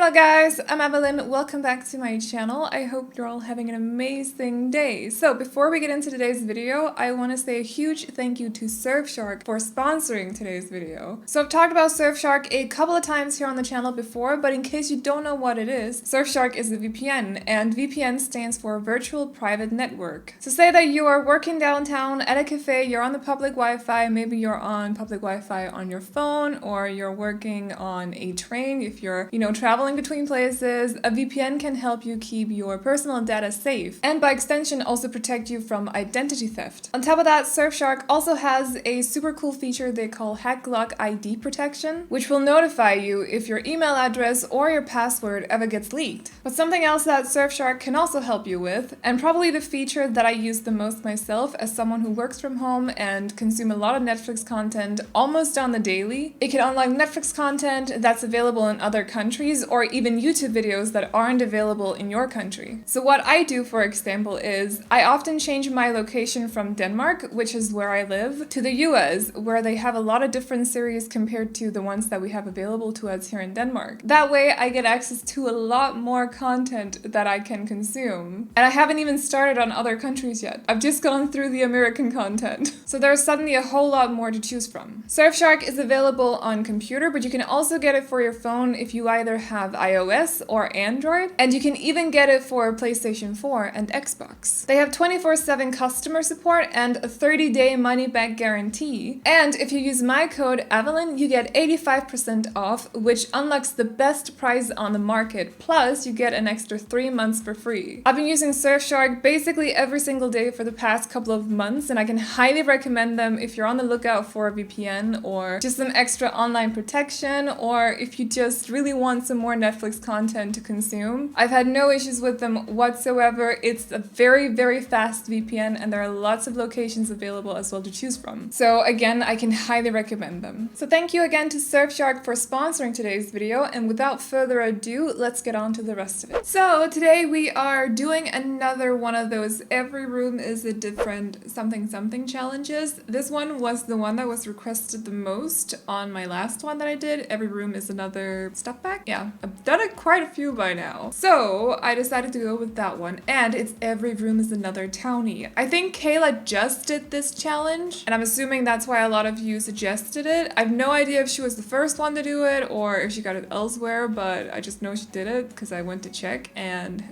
Hello guys, I'm Aveline. Welcome back to my channel. I hope you're all having an amazing day. So before we get into today's video, I want to say a huge thank you to Surfshark for sponsoring today's video. So I've talked about Surfshark a couple of times here on the channel before, but in case you don't know what it is, Surfshark is a VPN, and VPN stands for Virtual Private Network. So say that you are working downtown at a cafe, you're on the public Wi-Fi, maybe you're on public Wi-Fi on your phone, or you're working on a train if you're, traveling between places. A VPN can help you keep your personal data safe and by extension also protect you from identity theft. On top of that, Surfshark also has a super cool feature they call HackLock ID protection, which will notify you if your email address or your password ever gets leaked. But something else that Surfshark can also help you with, and probably the feature that I use the most myself as someone who works from home and consume a lot of Netflix content almost on the daily, it can unlock Netflix content that's available in other countries or even YouTube videos that aren't available in your country. So what I do, for example, is I often change my location from Denmark, which is where I live, to the US, where they have a lot of different series compared to the ones that we have available to us here in Denmark. That way I get access to a lot more content that I can consume. And I haven't even started on other countries yet. I've just gone through the American content. So there's suddenly a whole lot more to choose from. Surfshark is available on computer, but you can also get it for your phone if you either have iOS or Android, and you can even get it for PlayStation 4 and Xbox. They have 24/7 customer support and a 30-day money-back guarantee. And if you use my code Aveline, you get 85% off, which unlocks the best price on the market. Plus, you get an extra 3 months for free. I've been using Surfshark basically every single day for the past couple of months, and I can highly recommend them if you're on the lookout for a VPN or just some extra online protection, or if you just really want some more Netflix content to consume. I've had no issues with them whatsoever. It's a very, very fast VPN, and there are lots of locations available as well to choose from. So again, I can highly recommend them. So thank you again to Surfshark for sponsoring today's video, and without further ado, let's get on to the rest of it. So today we are doing another one of those every room is a different something challenges. This one was the one that was requested the most on my last one that I did. Every room is another stuff bag. Yeah, I've done it quite a few by now. So I decided to go with that one, and it's every room is another townie. I think Kayla just did this challenge, and I'm assuming that's why a lot of you suggested it. I have no idea if she was the first one to do it or if she got it elsewhere, but I just know she did it because I went to check, and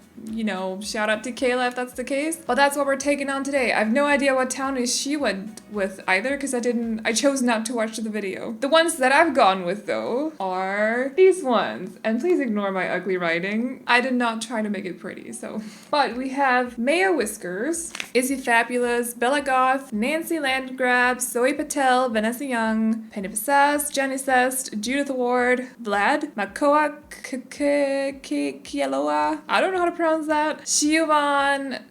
shout out to Kayla if that's the case. But that's what we're taking on today. I have no idea what townies she went with either because I chose not to watch the video. The ones that I've gone with though are these ones, and please ignore my ugly writing. I did not try to make it pretty, so. But we have Maya Whiskers, Izzy Fabulous, Bella Goth, Nancy Landgrab, Zoe Patel, Vanessa Young, Penny Passas, Jenny Sest, Judith Ward, Vlad, Makoa Kieloa, I don't know how to pronounce that, Siobhan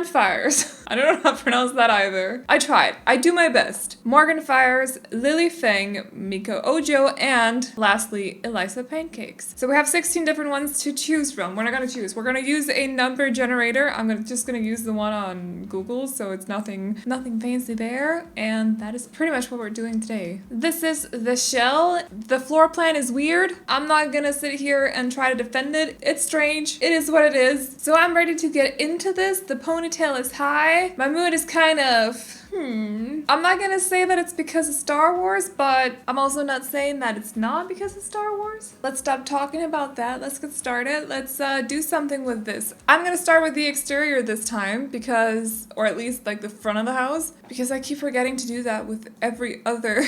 Fires. I don't know how to pronounce that either. I tried. I do my best. Morgan Fires, Lily Feng, Miko Ojo, and lastly, Eliza Pancakes. So we have 16 different ones to choose from. We're not gonna choose. We're gonna use a number generator. I'm just gonna use the one on Google, so it's nothing fancy there. And that is pretty much what we're doing today. This is the shell. The floor plan is weird. I'm not gonna sit here and try to defend it. It's strange. It is what it is. So I'm ready to get into this. The ponytail is high. My mood is kind of... I'm not gonna say that it's because of Star Wars, but I'm also not saying that it's not because of Star Wars. Let's stop talking about that. Let's get started. Let's do something with this. I'm gonna start with the exterior this time because, or at least like the front of the house, because I keep forgetting to do that with every other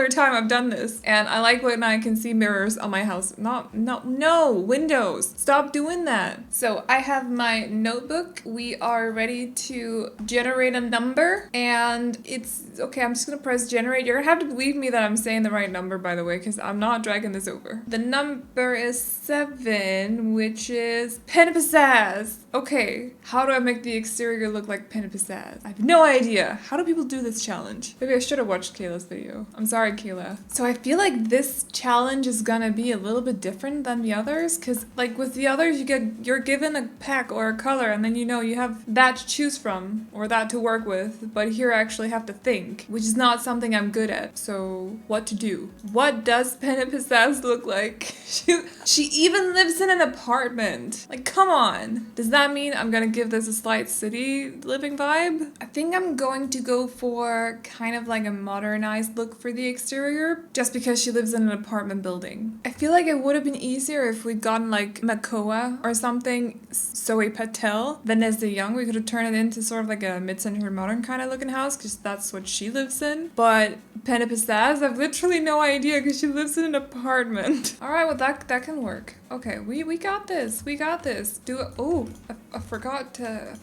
time I've done this. And I like when I can see mirrors on my house. No, windows. Stop doing that. So I have my notebook. We are ready to generate a number. And it's okay, I'm just gonna press generate. You're gonna have to believe me that I'm saying the right number, by the way, because I'm not dragging this over. The number is 7, which is Penny Passas. Okay, how do I make the exterior look like Pin Pizzazz? I have no idea. How do people do this challenge? Maybe I should have watched Kayla's video. I'm sorry, Kayla. So I feel like this challenge is gonna be a little bit different than the others, because like with the others, you're given a pack or a color, and then you have that to choose from or that to work with. But here I actually have to think, which is not something I'm good at. So what to do? What does Pin Pizzazz look like? She even lives in an apartment. Like, come on. Does that mean I'm gonna give this a slight city living vibe? I think I'm going to go for kind of like a modernized look for the exterior, just because she lives in an apartment building. I feel like it would have been easier if we'd gotten like Makoa or something, Zoe Patel, Vanessa Young. We could have turned it into sort of like a mid-century modern kind of looking house, because that's what she lives in. But Pin Pizzazz, I've literally no idea, because she lives in an apartment. All right, well that can work. Okay, we got this. We got this. Do it. Oh, I forgot a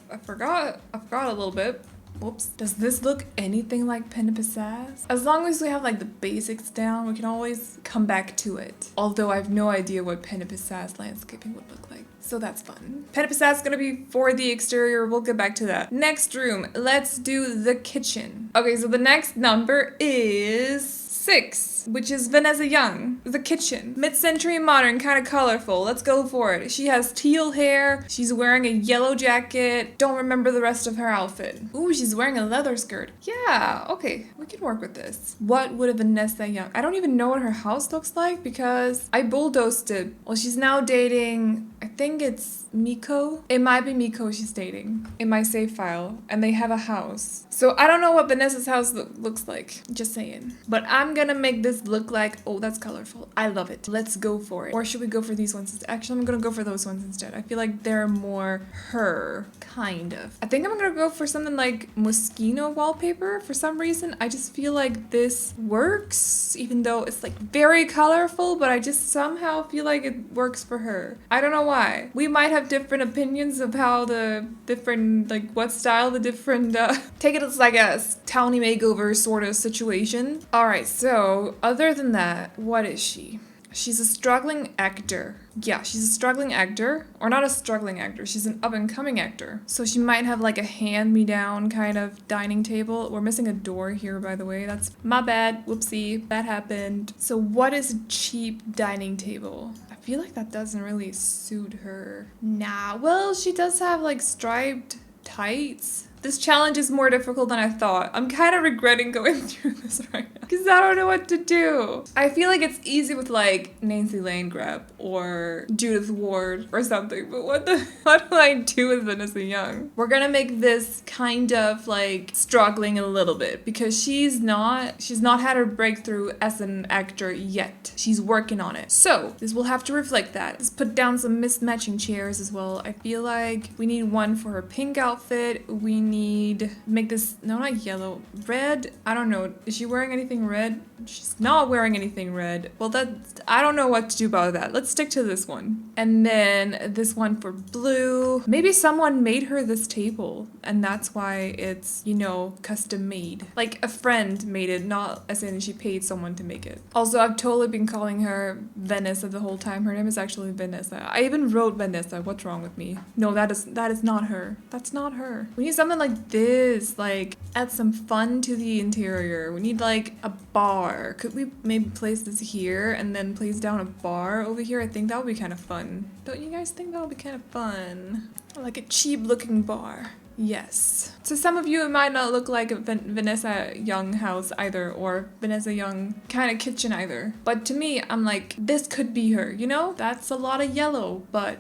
little bit. Whoops. Does this look anything like Pin Pizzazz? As long as we have like the basics down, we can always come back to it. Although I have no idea what Pin Pizzazz landscaping would look like. So that's fun. Pin Pizzazz is gonna be for the exterior. We'll get back to that. Next room, let's do the kitchen. Okay, so the next number is 6, which is Vanessa Young. The kitchen. Mid-century modern, kind of colorful. Let's go for it. She has teal hair. She's wearing a yellow jacket. Don't remember the rest of her outfit. Ooh, she's wearing a leather skirt. Yeah, okay. We can work with this. What would a Vanessa Young... I don't even know what her house looks like because I bulldozed it. Well, she's now dating... I think it's Miko. It might be Miko she's dating in my save file, and they have a house. So I don't know what Vanessa's house looks like. Just saying. But I'm gonna make this look like, oh, that's colorful. I love it. Let's go for it. Or should we go for these ones? Actually, I'm gonna go for those ones instead. I feel like they're more her, kind of. I think I'm gonna go for something like Moschino wallpaper for some reason. I just feel like this works, even though it's like very colorful, but I just somehow feel like it works for her. I don't know why. We might have different opinions of how the different, like what style the different, take it as like a TOWNIE makeover sort of situation. All right, so other than that, what is she? She's a struggling actor. Yeah, she's a struggling actor. Or not a struggling actor, she's an up-and-coming actor. So she might have like a hand-me-down kind of dining table. We're missing a door here, by the way. That's my bad. Whoopsie. That happened. So what is a cheap dining table? I feel like that doesn't really suit her. Nah, well, she does have like striped tights. This challenge is more difficult than I thought. I'm kind of regretting going through this right now because I don't know what to do. I feel like it's easy with like Nancy Landgraf or Judith Ward or something, but what do I do with Vanessa Young? We're gonna make this kind of like struggling a little bit because she's not had her breakthrough as an actor yet. She's working on it. So this will have to reflect that. Let's put down some mismatching chairs as well. I feel like we need one for her pink outfit. We need make this not yellow, red. I don't know. Is she wearing anything red? She's not wearing anything red. Well, I don't know what to do about that. Let's stick to this one. And then this one for blue. Maybe someone made her this table and that's why it's, you know, custom made. Like a friend made it, not as in she paid someone to make it. Also, I've totally been calling her Vanessa the whole time. Her name is actually Vanessa. I even wrote Vanessa. What's wrong with me? No, that is not her. That's not her. We need something like this, like add some fun to the interior. We need like a bar. Could we maybe place this here and then place down a bar over here? I think that would be kind of fun. Don't you guys think that would be kind of fun? Like a cheap looking bar. Yes. To some of you, it might not look like a Vanessa Young house either, or Vanessa Young kind of kitchen either. But to me, I'm like, this could be her, you know? That's a lot of yellow, but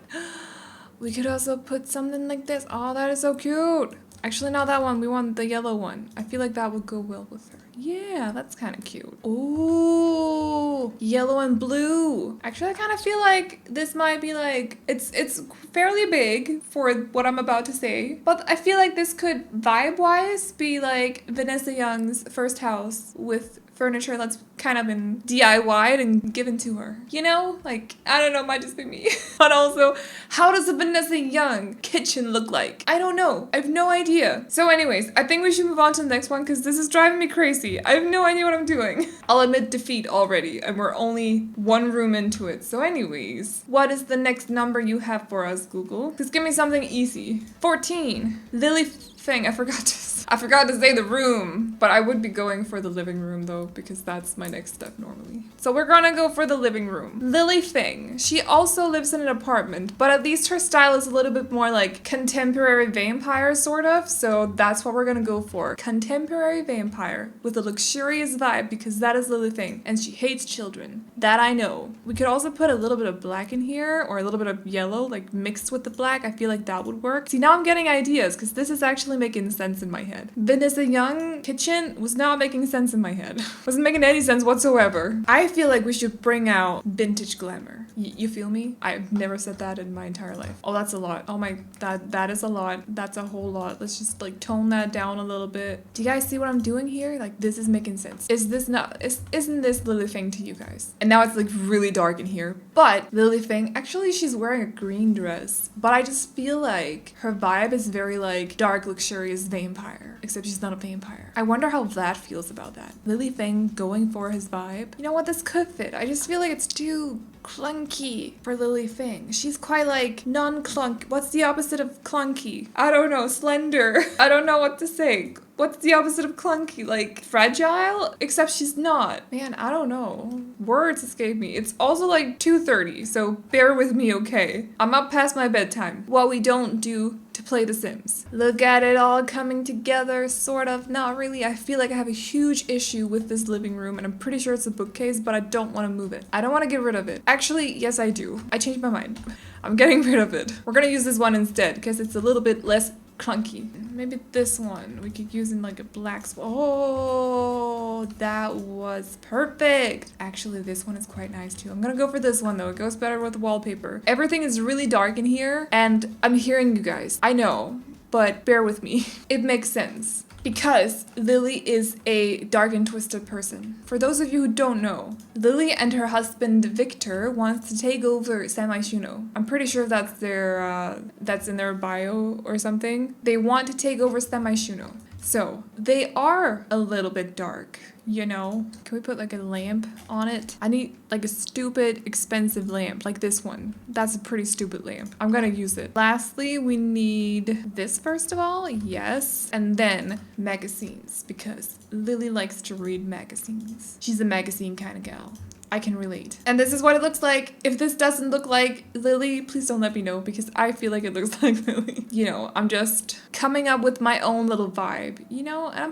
we could also put something like this. Oh, that is so cute. Actually, not that one. We want the yellow one. I feel like that would go well with her. Yeah, that's kind of cute. Ooh, yellow and blue. Actually, I kind of feel like this might be like, it's fairly big for what I'm about to say, but I feel like this could vibe-wise be like Vanessa Young's first house with furniture that's kind of been DIY'd and given to her. You know? Like, I don't know, it might just be me. But also, how does a Vanessa Young kitchen look like? I don't know. I have no idea. So anyways, I think we should move on to the next one because this is driving me crazy. I have no idea what I'm doing. I'll admit defeat already, and we're only one room into it. So anyways, what is the next number you have for us, Google? Just give me something easy. 14. Lily thing. I forgot to say the room, but I would be going for the living room though, because that's my next step normally. So we're gonna go for the living room. Lily Thing. She also lives in an apartment, but at least her style is a little bit more like contemporary vampire sort of. So that's what we're gonna go for. Contemporary vampire with a luxurious vibe, because that is Lily Thing, and she hates children. That I know. We could also put a little bit of black in here, or a little bit of yellow, like mixed with the black. I feel like that would work. See, now I'm getting ideas, because this is actually making sense in my head. Vanessa Young kitchen was not making sense in my head. Wasn't making any sense whatsoever. I feel like we should bring out vintage glamour. You feel me? I've never said that in my entire life. Oh, that's a lot. Oh my, that is a lot. That's a whole lot. Let's just like tone that down a little bit. Do you guys see what I'm doing here? Like, this is making sense. Isn't this Lily Thing to you guys? And now it's like really dark in here. But Lily Thing, actually she's wearing a green dress, but I just feel like her vibe is very like dark, luxurious vampire, except she's not a vampire. I wonder how Vlad feels about that. Lily Thing going for his vibe. You know what? This could fit. I just feel like it's too clunky for Lily Thing. She's quite like non-clunk. What's the opposite of clunky? I don't know. Slender. I don't know what to say. What's the opposite of clunky? Like fragile? Except she's not. Man, I don't know. Words escape me. It's also like 2:30, so bear with me, okay? I'm up past my bedtime. What we don't do to play The Sims. Look at it all coming together, sort of. Not really. I feel like I have a huge issue with this living room, and I'm pretty sure it's a bookcase, but I don't want to move it. I don't want to get rid of it. Actually, yes, I do. I changed my mind. I'm getting rid of it. We're gonna use this one instead, because it's a little bit less clunky. Maybe this one we could use in like a black oh, that was perfect. Actually, this one is quite nice too. I'm gonna go for this one though. It goes better with the wallpaper. Everything is really dark in here, and I'm hearing you guys. I know, but bear with me. It makes sense. Because Lily is a dark and twisted person. For those of you who don't know, Lily and her husband Victor wants to take over Samaishuno. I'm pretty sure that's in their bio or something. They want to take over Samaishuno. So they are a little bit dark, you know? Can we put like a lamp on it? I need like a stupid expensive lamp like this one. That's a pretty stupid lamp. I'm gonna use it. Lastly, we need this first of all, yes. And then magazines, because Lily likes to read magazines. She's a magazine kind of gal. I can relate. And this is what it looks like. If this doesn't look like Lily, please don't let me know, because I feel like it looks like Lily. You know, I'm just coming up with my own little vibe, you know, and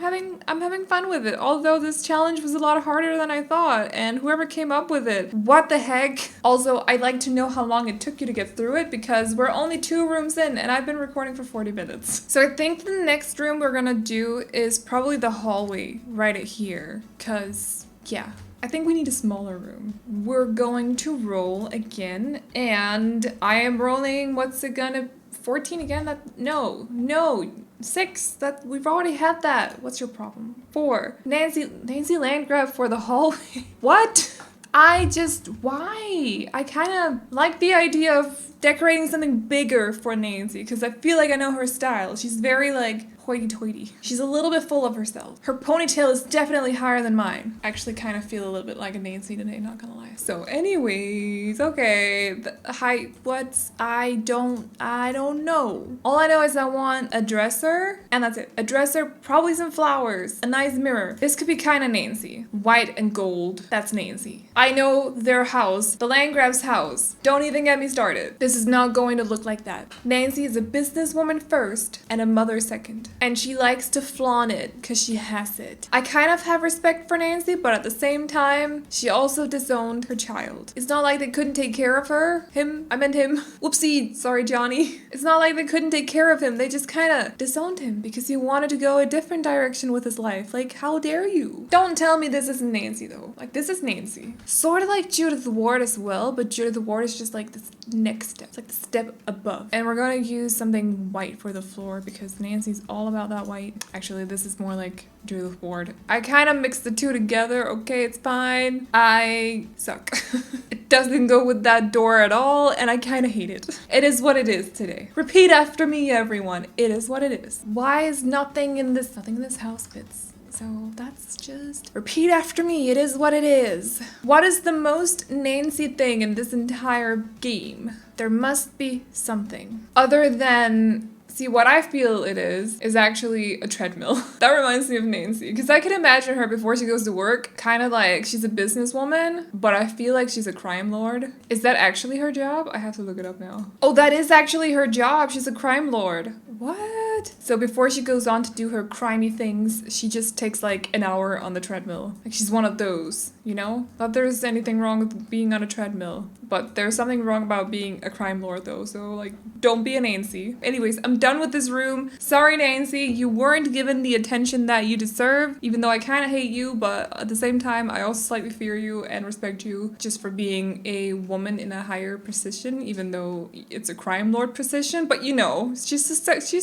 I'm having fun with it. Although this challenge was a lot harder than I thought, and whoever came up with it, what the heck? Also, I'd like to know how long it took you to get through it, because we're only 2 rooms in and I've been recording for 40 minutes. So I think the next room we're gonna do is probably the hallway right at here, because yeah. I think we need a smaller room. We're going to roll again, and I am rolling, what's it gonna, 14 again? No, 6, that, we've already had that. What's your problem? 4, Nancy Landgraf for the hallway. What? Why? I kind of like the idea of decorating something bigger for Nancy, because I feel like I know her style. She's very like hoity-toity. She's a little bit full of herself. Her ponytail is definitely higher than mine. I actually kind of feel a little bit like a Nancy today, not gonna lie. So anyways, okay, the height, I don't know. All I know is I want a dresser, and that's it. A dresser, probably some flowers, a nice mirror. This could be kind of Nancy. White and gold, that's Nancy. I know their house, the Landgraf's house. Don't even get me started. This is not going to look like that. Nancy is a businesswoman first and a mother second. And she likes to flaunt it because she has it. I kind of have respect for Nancy, but at the same time, she also disowned her child. It's not like they couldn't take care of her. Him. Whoopsie. Sorry, Johnny. It's not like they couldn't take care of him. They just kind of disowned him because he wanted to go a different direction with his life. Like, how dare you? Don't tell me this isn't Nancy, though. Like, this is Nancy. Sort of like Judith Ward as well, but Judith Ward is just like this next step. It's like the step above. And we're going to use something white for the floor because Nancy's all about that white. Actually, this is more like Judith Ward. I kind of mixed the two together. Okay, it's fine. I suck. It doesn't go with that door at all, and I kind of hate it. It is what it is today. Repeat after me, everyone. It is what it is. Why is nothing in this house fits? So that's just repeat after me. It is what it is. What is the most Nancy thing in this entire game? There must be something other than, see, what I feel it is actually a treadmill. That reminds me of Nancy, because I can imagine her before she goes to work, kind of like she's a businesswoman, but I feel like she's a crime lord. Is that actually her job? I have to look it up now. Oh, that is actually her job. She's a crime lord. What? So before she goes on to do her crimey things, she just takes like an hour on the treadmill. Like she's one of those, you know? Not there's anything wrong with being on a treadmill, but there's something wrong about being a crime lord though, so like, don't be a Nancy. Anyways, I'm done with this room. Sorry, Nancy, you weren't given the attention that you deserve, even though I kind of hate you, but at the same time, I also slightly fear you and respect you just for being a woman in a higher position, even though it's a crime lord position, but you know, she's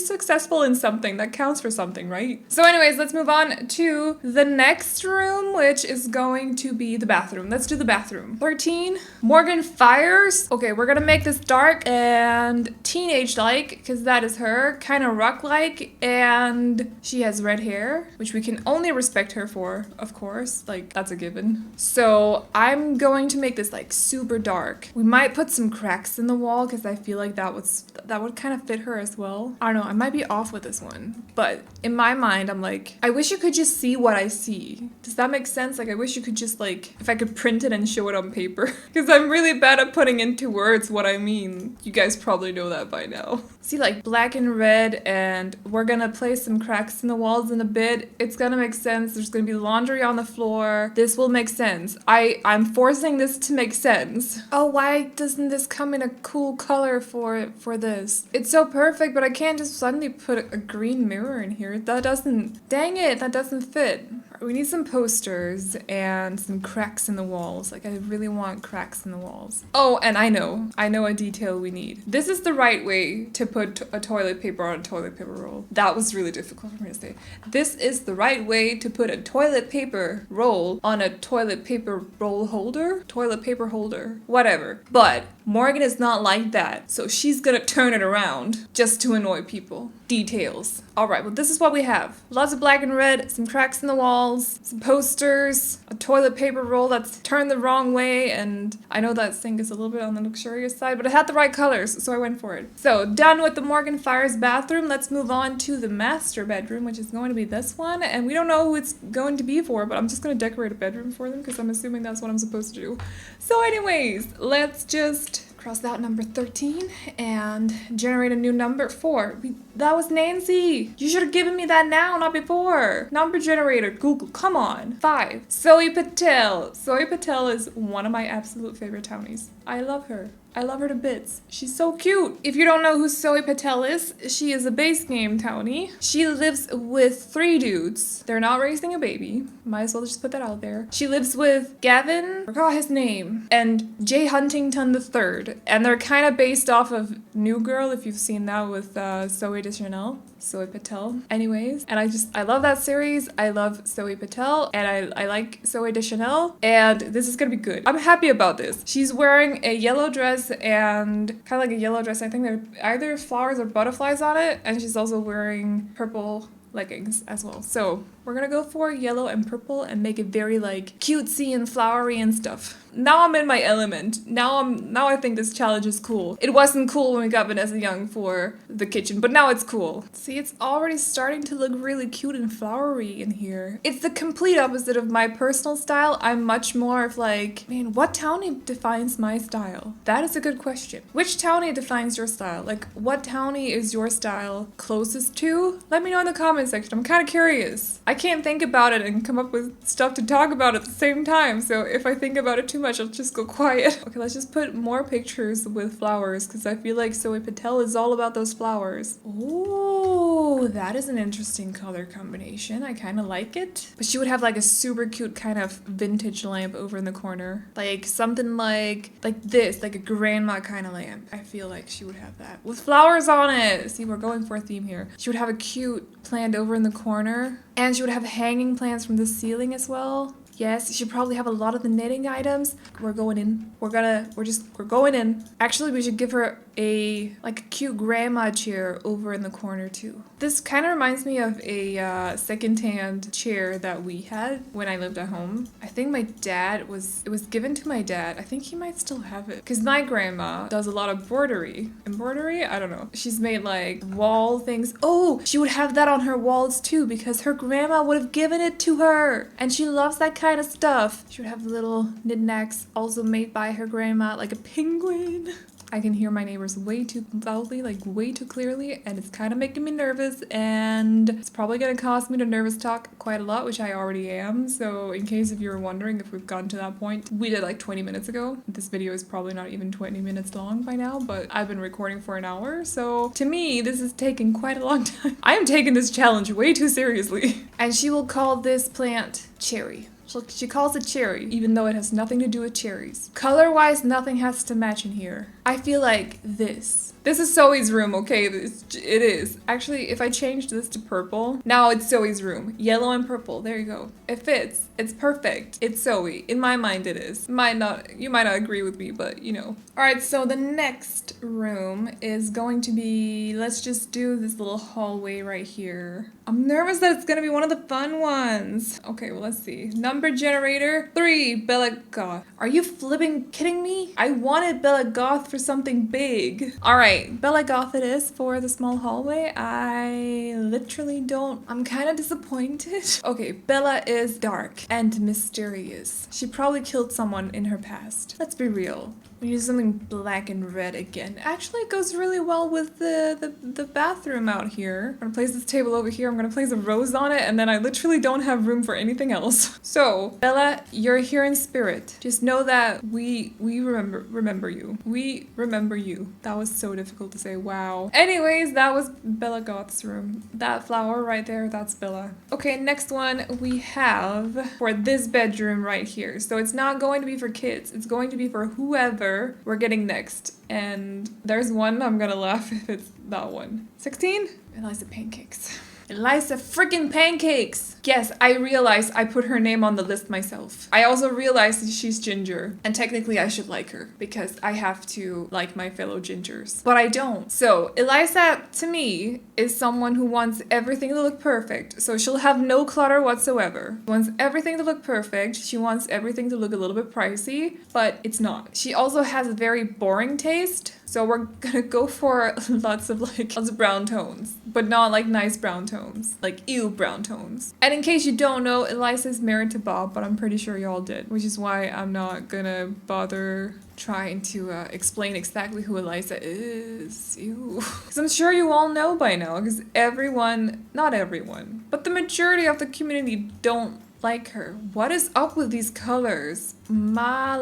successful in something. That counts for something, right? So anyways, let's move on to the next room, which is going to be the bathroom. Let's do the bathroom. 13, Morgan Fires. Okay, we're gonna make this dark and teenage-like, because that is her, kind of rock-like, and she has red hair, which we can only respect her for, of course. Like, that's a given. So I'm going to make this like super dark. We might put some cracks in the wall, because I feel like that would kind of fit her as well. I don't know, I might be off with this one, but in my mind, I'm like, I wish you could just see what I see. Does that make sense? Like, I wish you could just like, if I could print it and show it on paper, because I'm really bad at putting into words what I mean. You guys probably know that by now. See, like black and red, and we're gonna place some cracks in the walls in a bit. It's gonna make sense. There's gonna be laundry on the floor. This will make sense. I'm forcing this to make sense. Oh, why doesn't this come in a cool color for this? It's so perfect, but I can't just suddenly put a green mirror in here. That doesn't, dang it, that doesn't fit. We need some posters and some cracks in the walls. Like, I really want cracks in the walls. Oh, and I know a detail we need. This is the right way to put a toilet paper on a toilet paper roll. That was really difficult for me to say. This is the right way to put a toilet paper roll on a toilet paper roll holder? Toilet paper holder. Whatever. But Morgan is not like that, so she's gonna turn it around just to annoy people. Details. Alright, well, this is what we have. Lots of black and red, some cracks in the walls, some posters, a toilet paper roll that's turned the wrong way, and I know that sink is a little bit on the luxurious side, but it had the right colors, so I went for it. So, done with the Morgan Fires bathroom. Let's move on to the master bedroom, which is going to be this one, and we don't know who it's going to be for, but I'm just going to decorate a bedroom for them, because I'm assuming that's what I'm supposed to do. So anyways, let's just cross out number 13 and generate a new number 4. That was Nancy. You should have given me that now, not before. Number generator, Google, come on. 5. Zoe Patel. Zoe Patel is one of my absolute favorite townies. I love her. I love her to bits. She's so cute. If you don't know who Zoe Patel is, she is a base game townie. She lives with 3 dudes. They're not raising a baby. Might as well just put that out there. She lives with Gavin, I forgot his name, and Jay Huntington III. And they're kind of based off of New Girl, if you've seen that with Zoe Deschanel. Zoe Patel. Anyways, and I love that series. I love Zoe Patel, and I like Zoe Deschanel, and this is gonna be good. I'm happy about this. She's wearing a yellow dress and kind of like a yellow dress. I think there are either flowers or butterflies on it, and she's also wearing purple leggings as well. So we're gonna go for yellow and purple and make it very like cutesy and flowery and stuff. Now I'm in my element. Now I think this challenge is cool. It wasn't cool when we got Vanessa Young for the kitchen, but now it's cool. See, it's already starting to look really cute and flowery in here. It's the complete opposite of my personal style. I'm much more of like, man, what townie defines my style? That is a good question. Which townie defines your style? Like, what townie is your style closest to? Let me know in the comment section. I'm kind of curious. I can't think about it and come up with stuff to talk about at the same time. So if I think about it too much, I'll just go quiet. Okay, let's just put more pictures with flowers because I feel like Zoe Patel is all about those flowers. Oh, that is an interesting color combination. I kind of like it. But she would have like a super cute kind of vintage lamp over in the corner. Like something like this, like a grandma kind of lamp. I feel like she would have that with flowers on it. See, we're going for a theme here. She would have a cute plant over in the corner, and she would have hanging plants from the ceiling as well. Yes, she should probably have a lot of the knitting items. We're going in. We're going in. Actually, we should give her a cute grandma chair over in the corner too. This kind of reminds me of a second-hand chair that we had when I lived at home. I think it was given to my dad. I think he might still have it because my grandma does a lot of embroidery. I don't know. She's made like wall things. Oh, she would have that on her walls too because her grandma would have given it to her, and she loves that kind of stuff. She would have little knickknacks also made by her grandma, like a penguin. I can hear my neighbors way too loudly, like way too clearly, and it's kind of making me nervous, and it's probably going to cause me to nervous talk quite a lot, which I already am. So in case if you're wondering if we've gotten to that point, we did like 20 minutes ago. This video is probably not even 20 minutes long by now, but I've been recording for an hour. So to me, this is taking quite a long time. I am taking this challenge way too seriously. And she will call this plant Cherry. She calls it cherry, even though it has nothing to do with cherries. Color-wise, nothing has to match in here. I feel like this. This is Zoe's room, okay? It is. Actually, if I change this to purple, now it's Zoe's room. Yellow and purple, there you go. It fits. It's perfect. It's Zoe. In my mind it is. You might not agree with me, but you know. Alright, so the next room is going to be, let's just do this little hallway right here. I'm nervous that it's gonna be one of the fun ones. Okay, well let's see. Number generator 3, Bella Goth. Are you flipping kidding me? I wanted Bella Goth for something big. Alright, Bella Goth it is for the small hallway. I literally don't. I'm kind of disappointed. Okay, Bella is dark and mysterious. She probably killed someone in her past. Let's be real. We use something black and red again. Actually, it goes really well with the bathroom out here. I'm gonna place this table over here. I'm gonna place a rose on it, and then I literally don't have room for anything else. So, Bella, you're here in spirit. Just know that we remember you. We remember you. That was so difficult to say. Wow. Anyways, that was Bella Goth's room. That flower right there, that's Bella. Okay, next one we have for this bedroom right here. So it's not going to be for kids. It's going to be for whoever we're getting next. And there's one I'm gonna laugh if it's that one. 16? Eliza Pancakes. Eliza freaking Pancakes! Yes, I realized I put her name on the list myself. I also realized she's ginger, and technically I should like her because I have to like my fellow gingers. But I don't. So, Eliza, to me, is someone who wants everything to look perfect. So she'll have no clutter whatsoever. She wants everything to look perfect. She wants everything to look a little bit pricey, but it's not. She also has a very boring taste. So we're gonna go for lots of brown tones, but not like nice brown tones, like ew brown tones. And in case you don't know, Eliza's married to Bob, but I'm pretty sure y'all did, which is why I'm not gonna bother trying to explain exactly who Eliza is. Ew. Because I'm sure you all know by now, because everyone, not everyone, but the majority of the community don't like her. What is up with these colors? My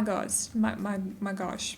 gosh. My gosh.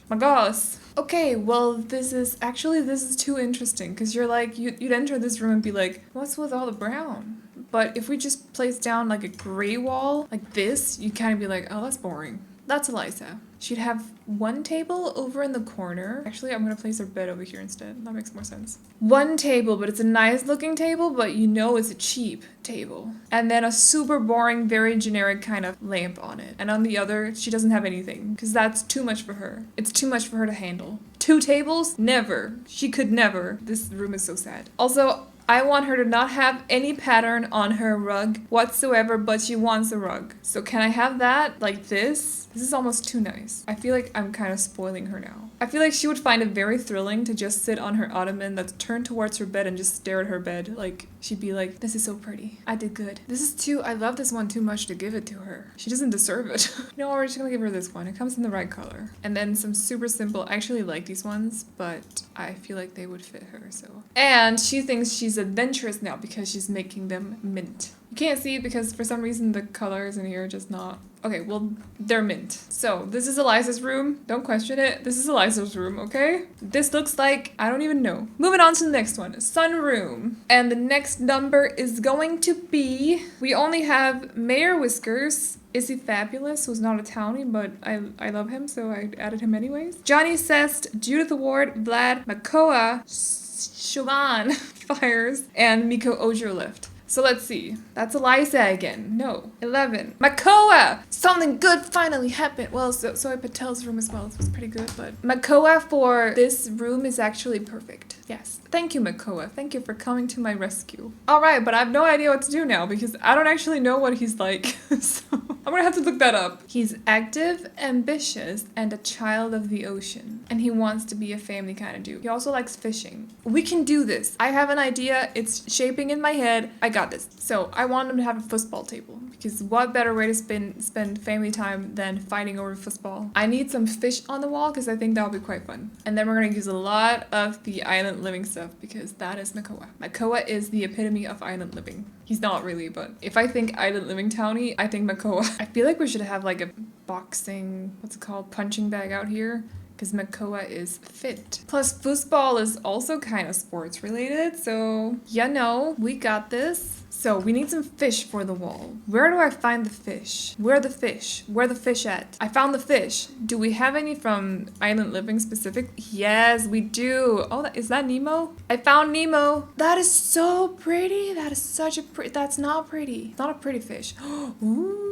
Okay, well, this is too interesting because you're like, you'd enter this room and be like, what's with all the brown? But if we just place down like a gray wall like this, you kind of be like, oh, that's boring. That's Eliza. She'd have one table over in the corner. Actually, I'm gonna place her bed over here instead. That makes more sense. One table, but it's a nice looking table, but you know it's a cheap table. And then a super boring, very generic kind of lamp on it. And on the other, she doesn't have anything because that's too much for her. It's too much for her to handle. 2 tables? Never. She could never. This room is so sad. Also, I want her to not have any pattern on her rug whatsoever, but she wants a rug. So can I have that like this? This is almost too nice. I feel like I'm kind of spoiling her now. I feel like she would find it very thrilling to just sit on her ottoman that's turned towards her bed and just stare at her bed. Like, she'd be like, this is so pretty. I did good. This is too, I love this one too much to give it to her. She doesn't deserve it. You know, we're just gonna give her this one. It comes in the right color. And then some super simple, I actually like these ones, but I feel like they would fit her, so. And she thinks she's adventurous now because she's making them mint. You can't see it because for some reason the colors in here are just not. Okay, well, they're mint. So this is Eliza's room. Don't question it. This is Eliza's room, okay? This looks like, I don't even know. Moving on to the next one, sunroom. And the next number is going to be, we only have Mayor Whiskers. Is he fabulous? Who's not a townie, but I love him, so I added him anyways. Johnny Sest, Judith Ward, Vlad, Makoa, Siobhan, Fires, and Miko Ojo left. So let's see. That's Eliza again. No. 11. Makoa! Something good finally happened. Well, Zoe Patel's room as well. This was pretty good, but Makoa for this room is actually perfect. Yes. Thank you, Makoa. Thank you for coming to my rescue. Alright, but I have no idea what to do now because I don't actually know what he's like. So I'm gonna have to look that up. He's active, ambitious, and a child of the ocean. And he wants to be a family kind of dude. He also likes fishing. We can do this. I have an idea. It's shaping in my head. I got this. So I want him to have a football table because what better way to spend family time than fighting over football? I need some fish on the wall because I think that'll be quite fun. And then we're gonna use a lot of the island living stuff because that is Makoa. Makoa is the epitome of island living. He's not really, but if I think island living townie, I think Makoa. I feel like we should have like a boxing, what's it called, punching bag out here. Because Makoa is fit. Plus, foosball is also kind of sports related, so you know, we got this. So we need some fish for the wall. Where do I find the fish? Where the fish? Where the fish at? I found the fish. Do we have any from Island Living specific? Yes, we do. Oh, is that Nemo? I found Nemo. That is so pretty. That is such a pretty, that's not pretty. It's not a pretty fish. Ooh.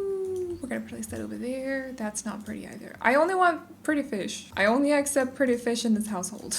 We're gonna place that over there. That's not pretty either. I only want pretty fish. I only accept pretty fish in this household.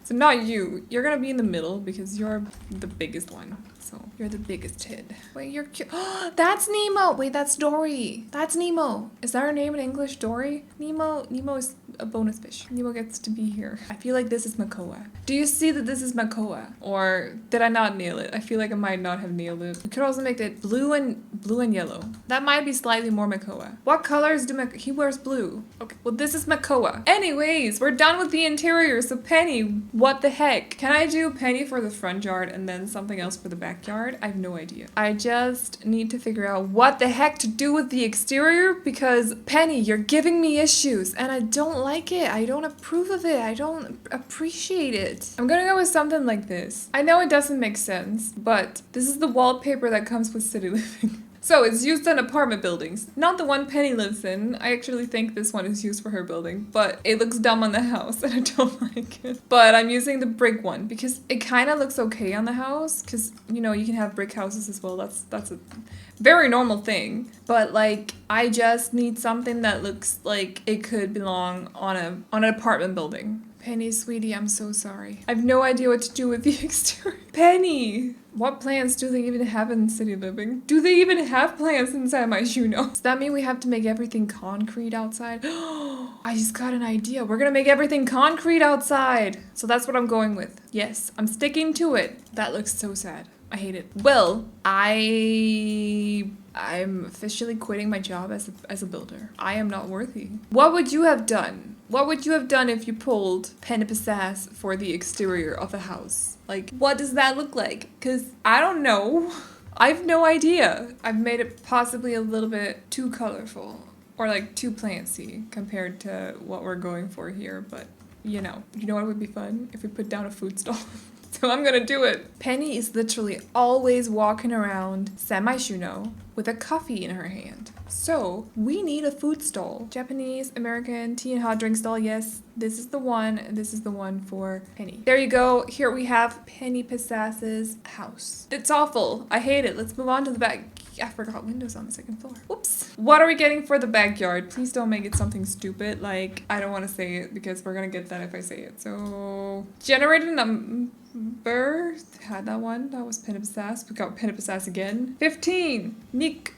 So not you. You're gonna be in the middle because you're the biggest one. So you're the biggest head. Wait, you're cute. That's Nemo. Wait, that's Dory. That's Nemo. Is that her name in English? Dory? Nemo is a bonus fish. Nemo gets to be here. I feel like this is Makoa. Do you see that this is Makoa? Or did I not nail it? I feel like I might not have nailed it. We could also make it blue and yellow. That might be slightly more Makoa. What colors do he wears blue? Okay, well this is Makoa. Anyways, we're done with the interior. So Penny, what the heck? Can I do Penny for the front yard and then something else for the backyard? I have no idea. I just need to figure out what the heck to do with the exterior because Penny, you're giving me issues and I don't like it. I don't approve of it. I don't appreciate it. I'm gonna go with something like this. I know it doesn't make sense, but this is the wallpaper that comes with City Living. So it's used in apartment buildings, not the one Penny lives in. I actually think this one is used for her building, but it looks dumb on the house and I don't like it. But I'm using the brick one because it kind of looks okay on the house because, you know, you can have brick houses as well. That's a very normal thing. But like, I just need something that looks like it could belong on an apartment building. Penny, sweetie, I'm so sorry. I have no idea what to do with the exterior. Penny! What plants do they even have in City Living? Do they even have plants inside my Juno? Does that mean we have to make everything concrete outside? I just got an idea. We're gonna make everything concrete outside. So that's what I'm going with. Yes, I'm sticking to it. That looks so sad. I hate it. Well, I'm officially quitting my job as a builder. I am not worthy. What would you have done? What would you have done if you pulled Penipasas for the exterior of a house? Like, what does that look like? Because I don't know. I have no idea. I've made it possibly a little bit too colorful or like too plantsy compared to what we're going for here. But you know what would be fun? If we put down a food stall. So I'm gonna do it. Penny is literally always walking around semi-Shuno with a coffee in her hand. So we need a food stall. Japanese, American, tea and hot drink stall. Yes, this is the one. This is the one for Penny. There you go. Here we have Penny Pasas's house. It's awful. I hate it. Let's move on to the back. I forgot windows on the second floor. Whoops. What are we getting for the backyard? Please don't make it something stupid. Like, I don't want to say it because we're gonna get that if I say it. So, generated a number. Had that one. That was Penipasas. We got Penipasas again. 15. Miko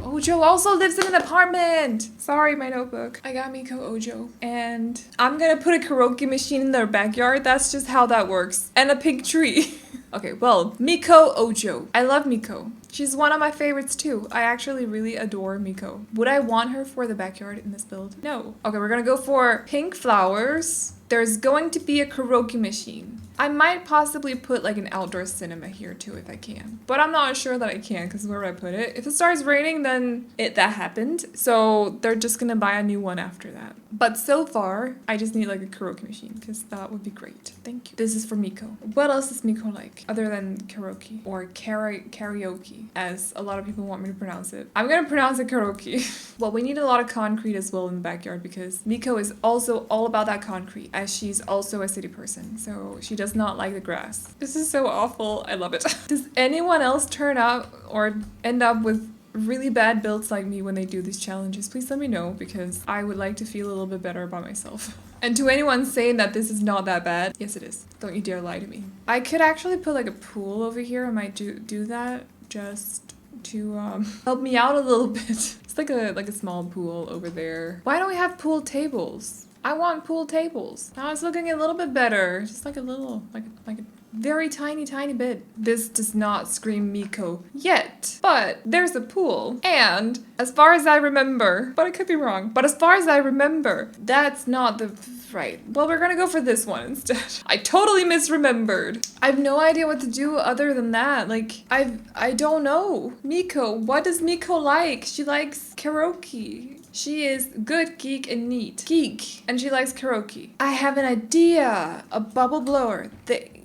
Ojo also lives in an apartment. Sorry, my notebook. I got Miko Ojo. And I'm gonna put a karaoke machine in their backyard. That's just how that works. And a pink tree. Okay, well, Miko Ojo. I love Miko. She's one of my favorites too. I actually really adore Miko. Would I want her for the backyard in this build? No. Okay, we're gonna go for pink flowers. There's going to be a karaoke machine. I might possibly put like an outdoor cinema here too if I can. But I'm not sure that I can because where would I put it? If it starts raining, then that happened. So they're just gonna buy a new one after that. But so far, I just need like a karaoke machine because that would be great. Thank you. This is for Miko. What else does Miko like other than karaoke or karaoke, as a lot of people want me to pronounce it? I'm gonna pronounce it karaoke. Well, we need a lot of concrete as well in the backyard because Miko is also all about that concrete, as she's also a city person. So she does not like the grass. This is so awful. I love it. Does anyone else turn out or end up with really bad builds like me when they do these challenges? Please let me know because I would like to feel a little bit better about myself. And to anyone saying that this is not that bad, yes it is. Don't you dare lie to me. I could actually put like a pool over here. I might do that just to help me out a little bit. It's like a small pool over there. Why don't we have pool tables? I want pool tables. Now it's looking a little bit better. Just like a little, like a very tiny bit. This does not scream Miko yet, but there's a pool. And as far as I remember, but I could be wrong, but as far as I remember, that's not the right. Well, we're gonna go for this one instead. I totally misremembered. I have no idea what to do other than that. Like, I don't know. Miko, what does Miko like? She likes karaoke. She is good, geek, and neat. Geek, and she likes karaoke. I have an idea. A bubble blower.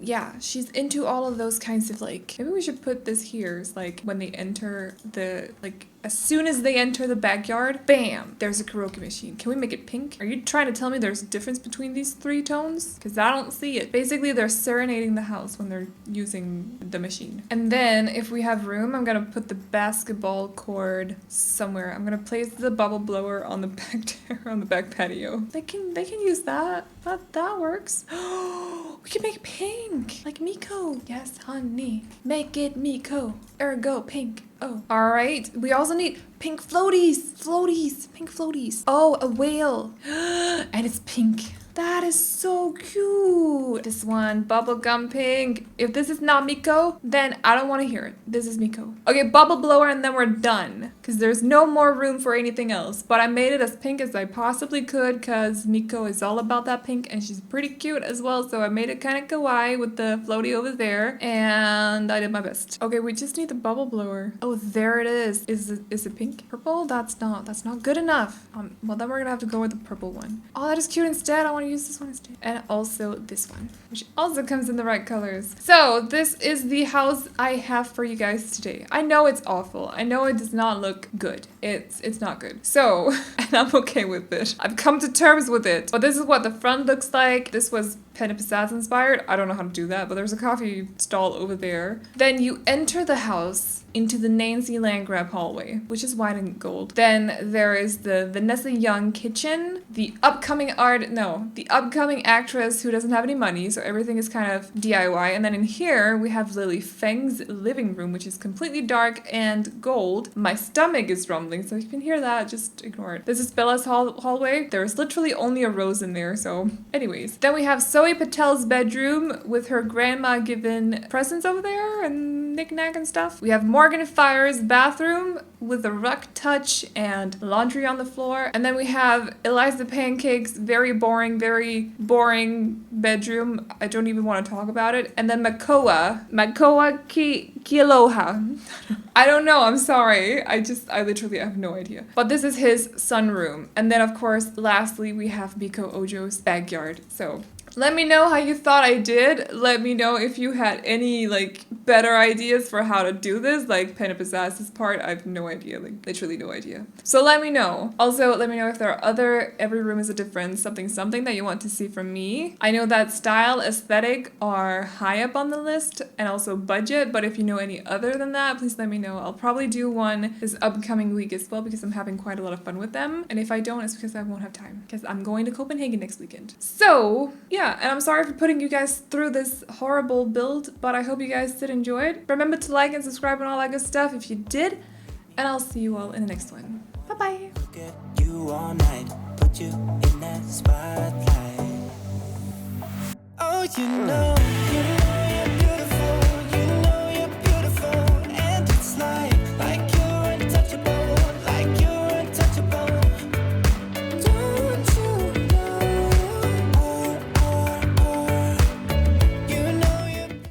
Yeah, she's into all of those kinds of like, maybe we should put this here. It's like when they enter the, like, as soon as they enter the backyard, bam, there's a karaoke machine. Can we make it pink? Are you trying to tell me there's a difference between these three tones? Because I don't see it. Basically, they're serenading the house when they're using the machine. And then if we have room, I'm gonna put the basketball court somewhere. I'm gonna place the bubble blower on the back patio. They can use that. That works. We can make it pink, like Miko. Yes, honey, make it Miko. Ergo pink. Oh, all right. We also need pink floaties, pink floaties. Oh, a whale, and it's pink. That is so cute. This one, bubblegum pink. If this is not Miko, then I don't want to hear it. This is Miko. Okay, bubble blower, and then we're done. Because there's no more room for anything else. But I made it as pink as I possibly could because Miko is all about that pink, and she's pretty cute as well. So I made it kind of kawaii with the floaty over there, and I did my best. Okay, we just need the bubble blower. Oh, there it is. Is it pink? Purple? That's not good enough. Well, then we're gonna have to go with the purple one. Oh, that is cute instead. I want to use this one instead. And also this one, which also comes in the right colors. So this is the house I have for you guys today. I know it's awful. I know it does not look good. It's not good. So, and I'm okay with it. I've come to terms with it. But this is what the front looks like. This was Pen and Pizzazz inspired. I don't know how to do that, but there's a coffee stall over there. Then you enter the house into the Nancy Landgrab hallway, which is white and gold. Then there is the Vanessa Young kitchen, the upcoming actress who doesn't have any money, so everything is kind of DIY. And then in here, we have Lily Feng's living room, which is completely dark and gold. My stomach is rumbling, so if you can hear that, just ignore it. This is Bella's hallway. There's literally only a rose in there, so anyways. Then we have Zoe Patel's bedroom with her grandma given presents over there and knick-knack and stuff. We have Morgan Fire's bathroom with a ruck touch and laundry on the floor. And then we have Eliza Pancake's very boring bedroom. I don't even want to talk about it. And then Makoa Kialoha. I don't know, I'm sorry. I literally have no idea. But this is his sunroom. And then of course, lastly, we have Miko Ojo's backyard. So let me know how you thought I did. Let me know if you had any like better ideas for how to do this, like Pen and Pizzazz's part. I have no idea, like literally no idea. So let me know. Also, let me know if there are other every room is a different something that you want to see from me. I know that style, aesthetic are high up on the list and also budget, but if you know any other than that, please let me know. I'll probably do one this upcoming week as well because I'm having quite a lot of fun with them. And if I don't, it's because I won't have time because I'm going to Copenhagen next weekend. So yeah. And I'm sorry for putting you guys through this horrible build, but I hope you guys did enjoy it. Remember to like and subscribe and all that good stuff if you did. And I'll see you all in the next one. Bye-bye. You all night, put you in that spotlight. Oh, you know